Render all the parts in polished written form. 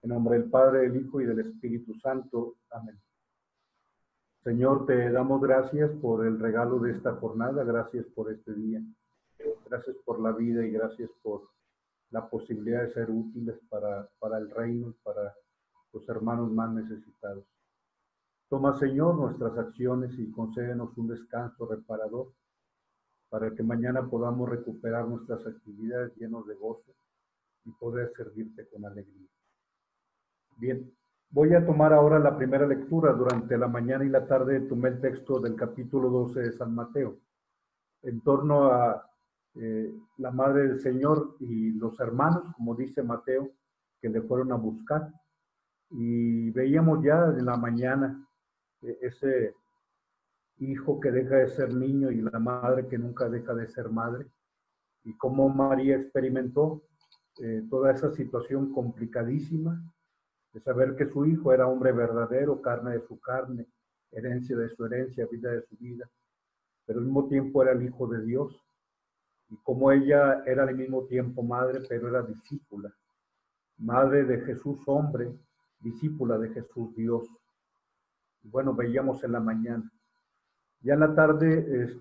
En nombre del Padre, del Hijo y del Espíritu Santo. Amén. Señor, te damos gracias por el regalo de esta jornada, gracias por este día, gracias por la vida y gracias por la posibilidad de ser útiles para el reino y para los hermanos más necesitados. Toma, Señor, nuestras acciones y concédenos un descanso reparador para que mañana podamos recuperar nuestras actividades llenos de gozo y poder servirte con alegría. Bien, voy a tomar ahora la primera lectura. Durante la mañana y la tarde tomé el texto del capítulo 12 de San Mateo, en torno a la Madre del Señor y los hermanos, como dice Mateo, que le fueron a buscar. Y veíamos ya en la mañana ese hijo que deja de ser niño y la madre que nunca deja de ser madre, y cómo María experimentó toda esa situación complicadísima de saber que su hijo era hombre verdadero, carne de su carne, herencia de su herencia, vida de su vida, pero al mismo tiempo era el Hijo de Dios, y como ella era al mismo tiempo madre, pero era discípula, madre de Jesús hombre, discípula de Jesús Dios. Bueno, veíamos en la mañana. Ya en la tarde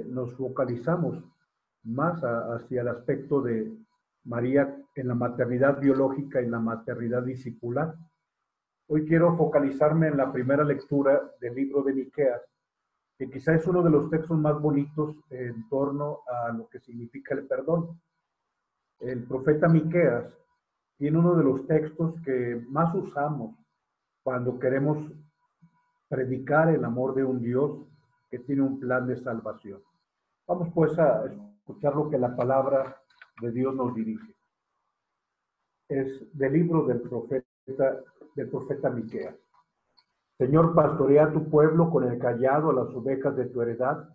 nos focalizamos más hacia el aspecto de María en la maternidad biológica y la maternidad discipular. Hoy quiero focalizarme en la primera lectura del libro de Miqueas, que quizá es uno de los textos más bonitos en torno a lo que significa el perdón. El profeta Miqueas tiene uno de los textos que más usamos cuando queremos predicar el amor de un Dios que tiene un plan de salvación. Vamos pues a escuchar lo que la palabra de Dios nos dirige. Es del libro del profeta Miqueas. Señor, pastorea a tu pueblo con el cayado, a las ovejas de tu heredad,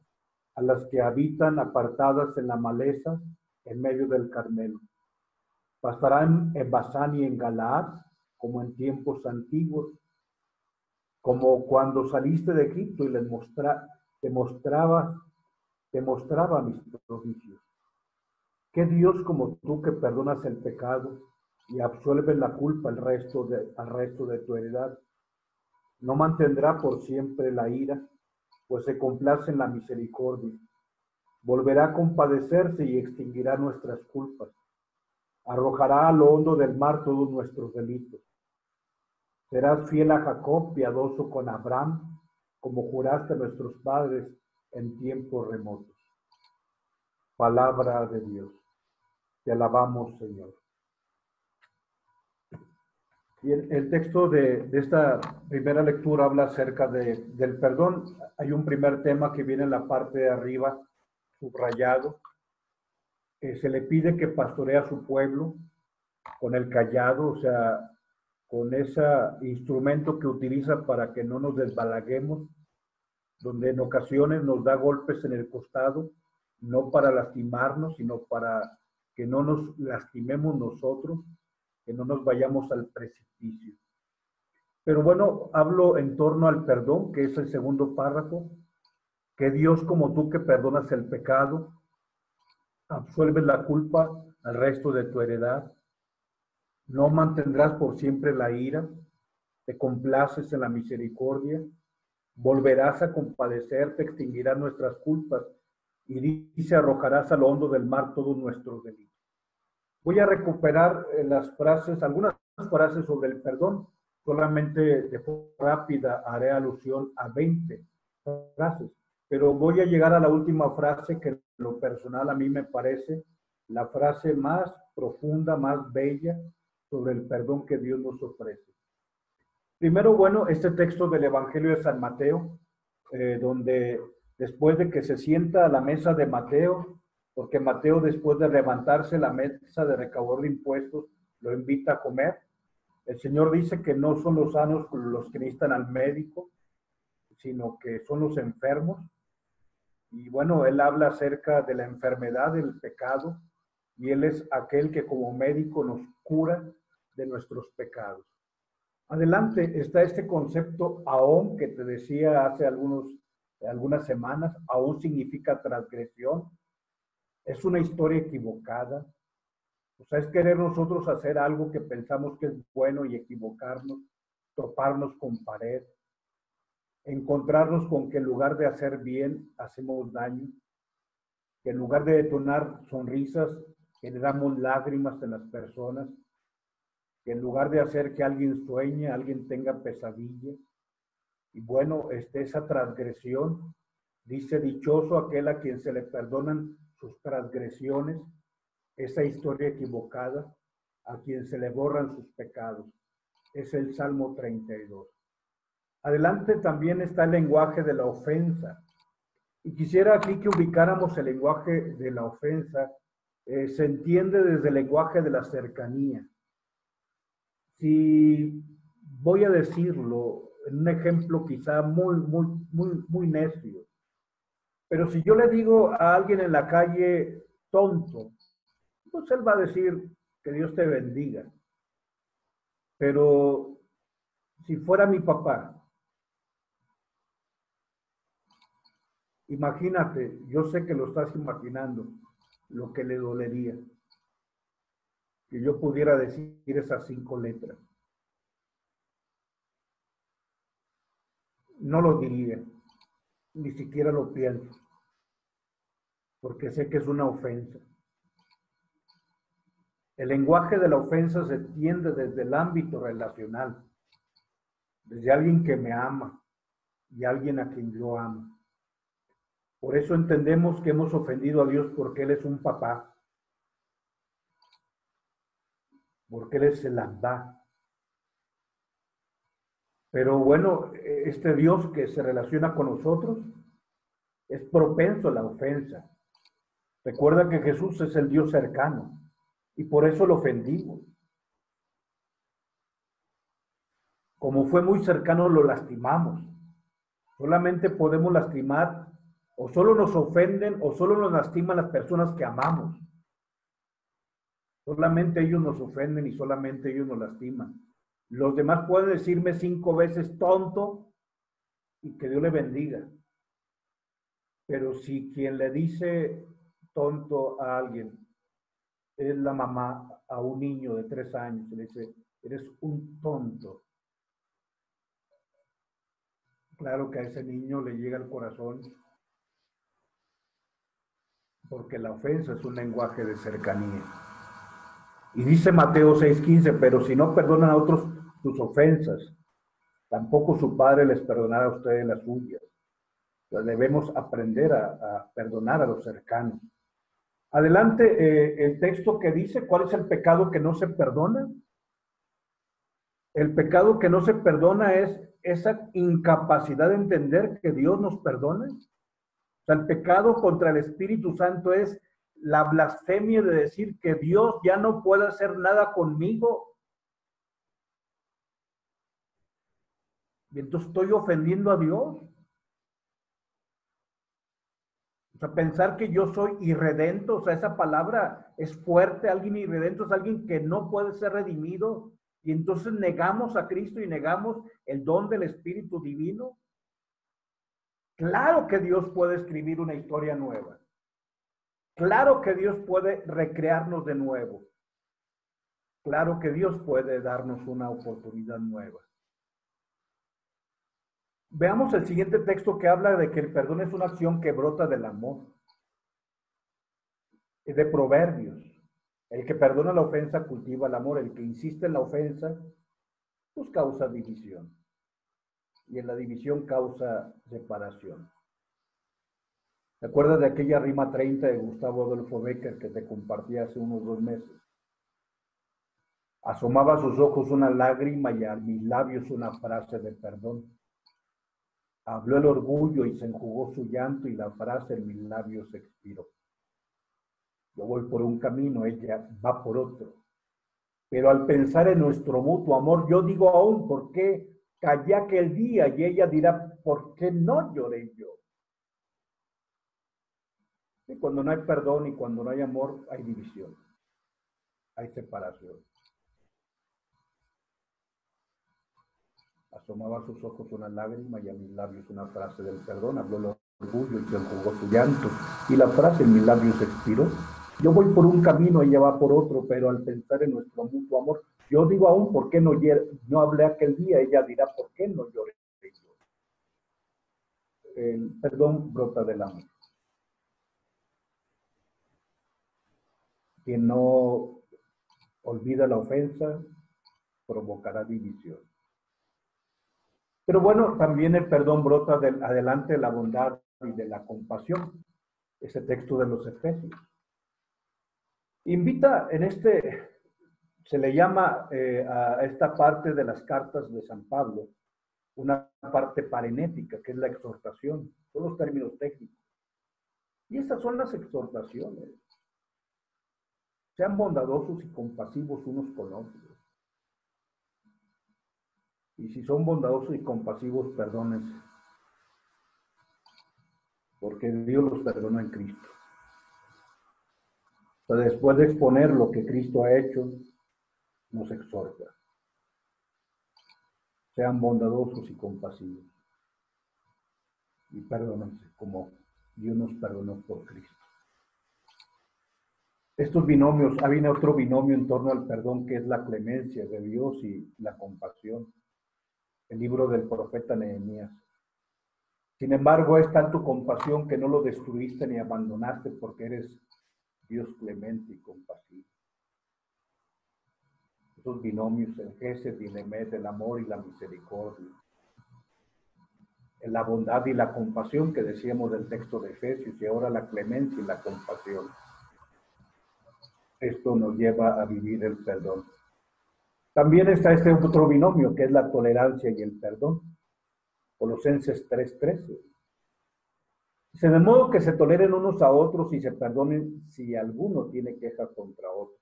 a las que habitan apartadas en la maleza, en medio del Carmelo. Pastarán en Basán y en Galaad, como en tiempos antiguos, como cuando saliste de Egipto y te mostraba mis prodigios. ¿Qué Dios como tú que perdonas el pecado y absuelves la culpa al resto de tu heredad? No mantendrá por siempre la ira, pues se complace en la misericordia. Volverá a compadecerse y extinguirá nuestras culpas. Arrojará a lo hondo del mar todos nuestros delitos. Serás fiel a Jacob, piadoso con Abraham, como juraste a nuestros padres en tiempos remotos. Palabra de Dios. Te alabamos, Señor. Y el texto de esta primera lectura habla acerca del perdón. Hay un primer tema que viene en la parte de arriba, subrayado. Se le pide que pastoree a su pueblo con el cayado, o sea, con ese instrumento que utiliza para que no nos desbalaguemos, donde en ocasiones nos da golpes en el costado, no para lastimarnos, sino para que no nos lastimemos nosotros, que no nos vayamos al precipicio. Pero bueno, hablo en torno al perdón, que es el segundo párrafo, que Dios como tú que perdonas el pecado, absuelves la culpa al resto de tu heredad, no mantendrás por siempre la ira, te complaces en la misericordia, volverás a compadecerte, extinguirás nuestras culpas, y dice, arrojarás al hondo del mar todos nuestros delitos. Voy a recuperar algunas frases sobre el perdón. Solamente de forma rápida haré alusión a 20 frases, pero voy a llegar a la última frase que en lo personal a mí me parece la frase más profunda, más bella sobre el perdón que Dios nos ofrece. Primero, bueno, este texto del Evangelio de San Mateo, donde después de que se sienta a la mesa de Mateo, porque Mateo después de levantarse la mesa de recaudador de impuestos, lo invita a comer. El Señor dice que no son los sanos los que necesitan al médico, sino que son los enfermos. Y bueno, Él habla acerca de la enfermedad, del pecado, y Él es aquel que como médico nos cura de nuestros pecados. Adelante está este concepto aón que te decía hace algunas semanas. Aón significa transgresión. Es una historia equivocada. O sea, es querer nosotros hacer algo que pensamos que es bueno y equivocarnos, toparnos con pared, encontrarnos con que en lugar de hacer bien, hacemos daño, que en lugar de detonar sonrisas, generamos lágrimas en las personas, que en lugar de hacer que alguien sueñe, alguien tenga pesadillas. Y bueno, esa transgresión, dice dichoso aquel a quien se le perdonan sus transgresiones, esa historia equivocada, a quien se le borran sus pecados. Es el Salmo 32. Adelante también está el lenguaje de la ofensa. Y quisiera aquí que ubicáramos el lenguaje de la ofensa. Se entiende desde el lenguaje de la cercanía. Si voy a decirlo en un ejemplo quizá muy necio, pero si yo le digo a alguien en la calle tonto, pues él va a decir que Dios te bendiga. Pero si fuera mi papá, imagínate, yo sé que lo estás imaginando, lo que le dolería que yo pudiera decir esas 5 letras. No lo diría, ni siquiera lo pienso, porque sé que es una ofensa. El lenguaje de la ofensa se entiende desde el ámbito relacional, desde alguien que me ama y alguien a quien yo amo. Por eso entendemos que hemos ofendido a Dios porque Él es un papá, porque Él es el Abba. Pero bueno, este Dios que se relaciona con nosotros es propenso a la ofensa. Recuerda que Jesús es el Dios cercano y por eso lo ofendimos. Como fue muy cercano, lo lastimamos. Solamente podemos lastimar, o solo nos ofenden, o solo nos lastiman las personas que amamos. Solamente ellos nos ofenden y solamente ellos nos lastiman. Los demás pueden decirme 5 veces tonto y que Dios le bendiga. Pero si quien le dice tonto a alguien es la mamá a un niño de 3 años, le dice, eres un tonto. Claro que a ese niño le llega al corazón, porque la ofensa es un lenguaje de cercanía. Y dice Mateo 6:15, pero si no perdonan a otros sus ofensas, tampoco su Padre les perdonará a ustedes las suyas. Entonces debemos aprender a perdonar a los cercanos. Adelante, el texto que dice, ¿cuál es el pecado que no se perdona? El pecado que no se perdona es esa incapacidad de entender que Dios nos perdona. O sea, el pecado contra el Espíritu Santo es la blasfemia de decir que Dios ya no puede hacer nada conmigo. Y entonces estoy ofendiendo a Dios. O sea, pensar que yo soy irredento, o sea, esa palabra es fuerte. Alguien irredento es alguien que no puede ser redimido. Y entonces negamos a Cristo y negamos el don del Espíritu Divino. Claro que Dios puede escribir una historia nueva. Claro que Dios puede recrearnos de nuevo. Claro que Dios puede darnos una oportunidad nueva. Veamos el siguiente texto que habla de que el perdón es una acción que brota del amor. Es de Proverbios. El que perdona la ofensa cultiva el amor. El que insiste en la ofensa, pues causa división. Y en la división causa separación. ¿Te acuerdas de aquella rima 30 de Gustavo Adolfo Bécquer que te compartí hace unos 2 meses? Asomaba a sus ojos una lágrima y a mis labios una frase de perdón. Habló el orgullo y se enjugó su llanto y la frase en mis labios expiró. Yo voy por un camino, ella va por otro. Pero al pensar en nuestro mutuo amor, yo digo aún, ¿por qué callé aquel día? Y ella dirá, ¿por qué no lloré yo? Y cuando no hay perdón y cuando no hay amor, hay división, hay separación. Asomaba a sus ojos una lágrima y a mis labios una frase del perdón. Habló el orgullo y se enjugó su llanto. Y la frase en mis labios expiró. Yo voy por un camino, ella va por otro, pero al pensar en nuestro mutuo amor, yo digo aún, ¿por qué no hablé aquel día? Ella dirá, ¿por qué no lloré yo? El perdón brota del amor. Quien no olvida la ofensa provocará división. Pero bueno, también el perdón brota adelante de la bondad y de la compasión. Ese texto de los Efesios. Invita se le llama a esta parte de las cartas de San Pablo, una parte parenética, que es la exhortación. Son los términos técnicos. Y estas son las exhortaciones. Sean bondadosos y compasivos unos con otros. Y si son bondadosos y compasivos, perdónense. Porque Dios los perdonó en Cristo. O sea, después de exponer lo que Cristo ha hecho, nos exhorta. Sean bondadosos y compasivos. Y perdónense como Dios nos perdonó por Cristo. Estos binomios, viene otro binomio en torno al perdón, que es la clemencia de Dios y la compasión. El libro del profeta Nehemías. Sin embargo, es tanto compasión que no lo destruiste ni abandonaste, porque eres Dios clemente y compasivo. Estos binomios, el Gesed y el Emet, el amor y la misericordia. La bondad y la compasión que decíamos del texto de Efesios, y ahora la clemencia y la compasión. Esto nos lleva a vivir el perdón. También está este otro binomio, que es la tolerancia y el perdón. Colosenses 3:13. Dice, de modo que se toleren unos a otros y se perdonen si alguno tiene queja contra otro.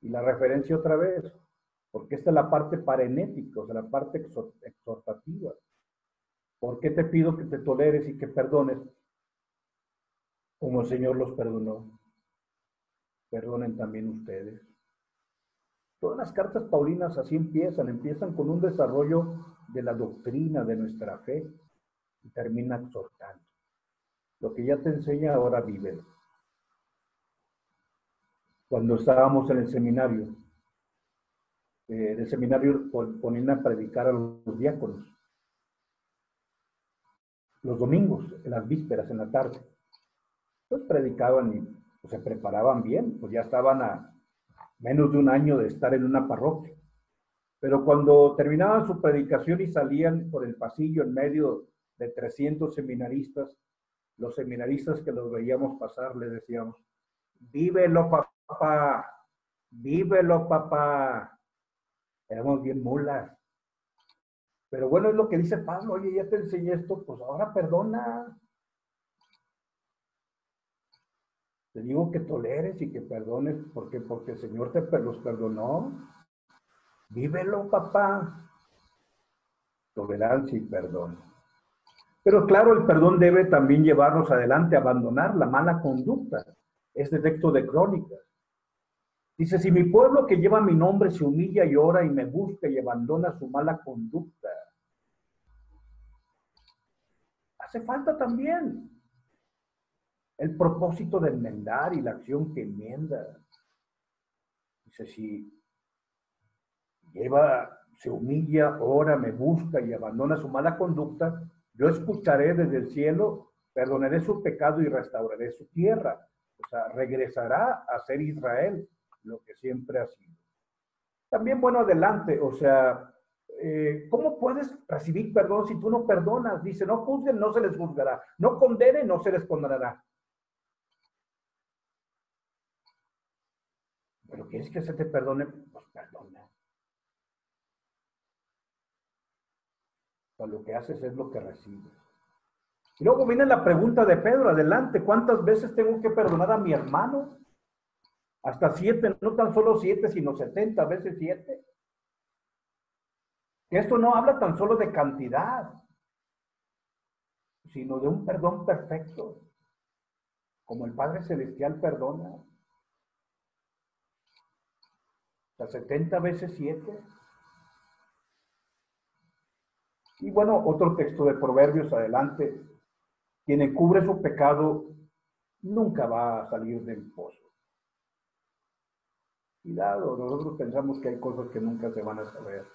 Y la referencia otra vez, porque esta es la parte parenética, o sea, la parte exhortativa. ¿Por qué te pido que te toleres y que perdones? Como el Señor los perdonó. Perdonen también ustedes. Todas las cartas paulinas así empiezan con un desarrollo de la doctrina de nuestra fe y termina exhortando. Lo que ya te enseña ahora vívelo. Cuando estábamos en el seminario ponían a predicar a los diáconos los domingos, en las vísperas, en la tarde. Pues predicaban y pues, se preparaban bien, pues ya estaban a menos de un año de estar en una parroquia. Pero cuando terminaban su predicación y salían por el pasillo en medio de 300 seminaristas, los seminaristas que los veíamos pasar les decíamos, vívelo papá, vívelo papá. Éramos bien mulas. Pero bueno, es lo que dice Pablo, oye, ya te enseñé esto, pues ahora perdona. Te digo que toleres y que perdones, porque el Señor los perdonó. Vívelo, papá. Tolerancia y perdón. Pero claro, el perdón debe también llevarnos adelante, a abandonar la mala conducta. Este texto de Crónicas. Dice, si mi pueblo que lleva mi nombre se humilla y ora y me busca y abandona su mala conducta. Hace falta también el propósito de enmendar y la acción que enmienda. Dice, si se humilla, ora, me busca y abandona su mala conducta, yo escucharé desde el cielo, perdonaré su pecado y restauraré su tierra. O sea, regresará a ser Israel, lo que siempre ha sido. También, bueno, adelante, o sea, ¿cómo puedes recibir perdón si tú no perdonas? Dice, no juzguen, no se les juzgará. No condenen, no se les condenará. Pero ¿quieres que se te perdone? Pues perdona. O sea, lo que haces es lo que recibes. Y luego viene la pregunta de Pedro, adelante, ¿cuántas veces tengo que perdonar a mi hermano? Hasta 7, no tan solo 7, sino 70 veces 7. Que esto no habla tan solo de cantidad, sino de un perdón perfecto, como el Padre Celestial perdona. O sea, 70 veces 7. Y bueno, otro texto de Proverbios, adelante. Quien encubre su pecado nunca va a salir del pozo. Cuidado, nosotros pensamos que hay cosas que nunca se van a saber.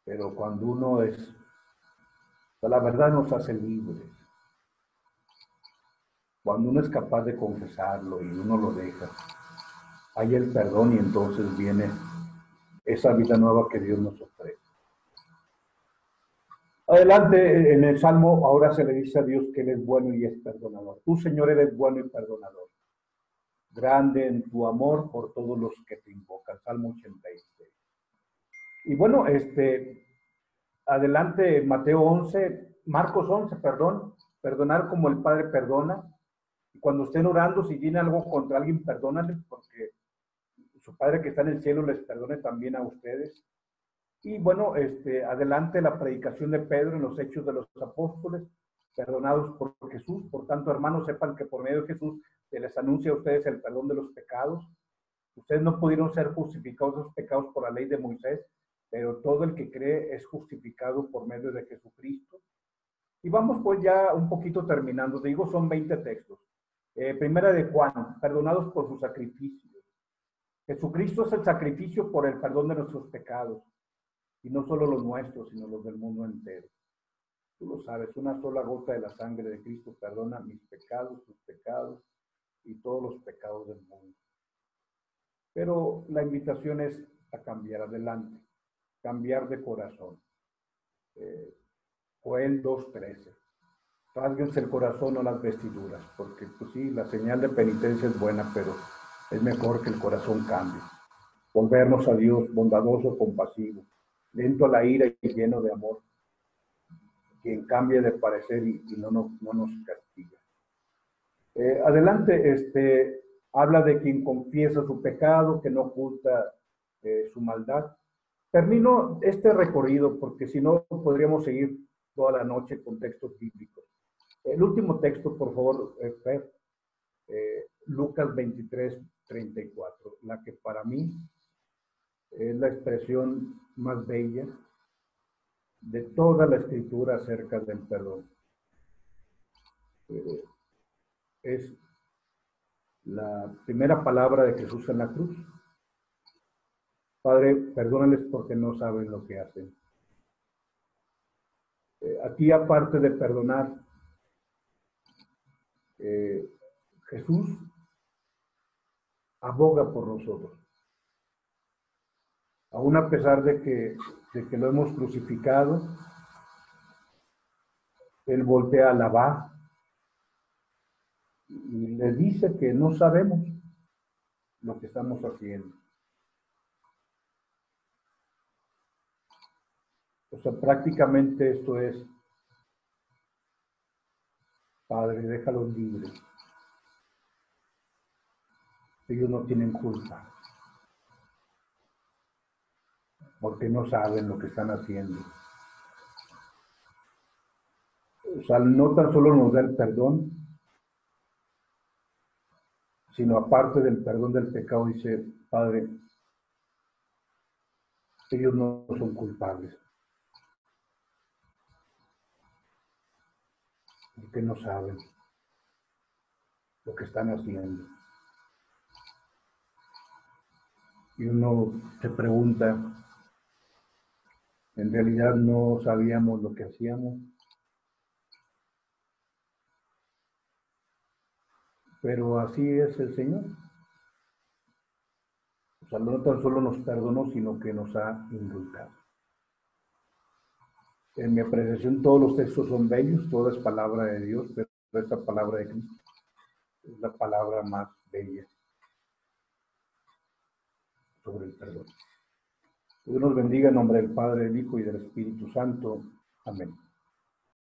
Pero cuando uno es, la verdad nos hace libres. Cuando uno es capaz de confesarlo y uno lo deja, hay el perdón y entonces viene esa vida nueva que Dios nos ofrece. Adelante, en el Salmo ahora se le dice a Dios que Él es bueno y es perdonador. Tú, Señor, eres bueno y perdonador. Grande en tu amor por todos los que te invocan. Salmo 86. Y bueno, adelante, Mateo 11, Marcos 11, perdón. Perdonar como el Padre perdona. Y cuando estén orando, si tiene algo contra alguien, perdónale, porque su Padre que está en el cielo les perdone también a ustedes. Y bueno, adelante la predicación de Pedro en los Hechos de los Apóstoles, perdonados por Jesús. Por tanto, hermanos, sepan que por medio de Jesús se les anuncia a ustedes el perdón de los pecados. Ustedes no pudieron ser justificados de los pecados por la ley de Moisés, pero todo el que cree es justificado por medio de Jesucristo. Y vamos pues ya un poquito terminando. Digo, son 20 textos. Primera de Juan, perdonados por su sacrificio. Jesucristo es el sacrificio por el perdón de nuestros pecados. Y no solo los nuestros, sino los del mundo entero. Tú lo sabes, una sola gota de la sangre de Cristo perdona mis pecados, tus pecados y todos los pecados del mundo. Pero la invitación es a cambiar adelante, cambiar de corazón. Joel 2:13. Rásguense el corazón o las vestiduras, porque pues sí, la señal de penitencia es buena, pero es mejor que el corazón cambie. Volvernos a Dios, bondadoso, compasivo, lento a la ira y lleno de amor, quien cambie de parecer y no nos castiga. Adelante, habla de quien confiesa su pecado, que no oculta su maldad. Termino este recorrido porque si no podríamos seguir toda la noche con textos bíblicos. El último texto, por favor, Fer, Lucas 23:34, la que para mí es la expresión más bella de toda la escritura acerca del perdón. Es la primera palabra de Jesús en la cruz. Padre, perdónales porque no saben lo que hacen. Aquí, aparte de perdonar, Jesús aboga por nosotros. Aún a pesar de que lo hemos crucificado, Él voltea a alabar y le dice que no sabemos lo que estamos haciendo. O sea, prácticamente esto es, Padre, déjalos libres. Ellos no tienen culpa, porque no saben lo que están haciendo. O sea, no tan solo nos da el perdón, sino aparte del perdón del pecado, dice, Padre, ellos no son culpables, porque no saben lo que están haciendo. Y uno se pregunta, ¿en realidad no sabíamos lo que hacíamos? Pero así es el Señor. O sea, no tan solo nos perdonó, sino que nos ha indultado. En mi apreciación, todos los textos son bellos, toda es palabra de Dios, pero esta palabra de Cristo es la palabra más bella sobre el perdón. Dios nos bendiga en nombre del Padre, del Hijo y del Espíritu Santo. Amén.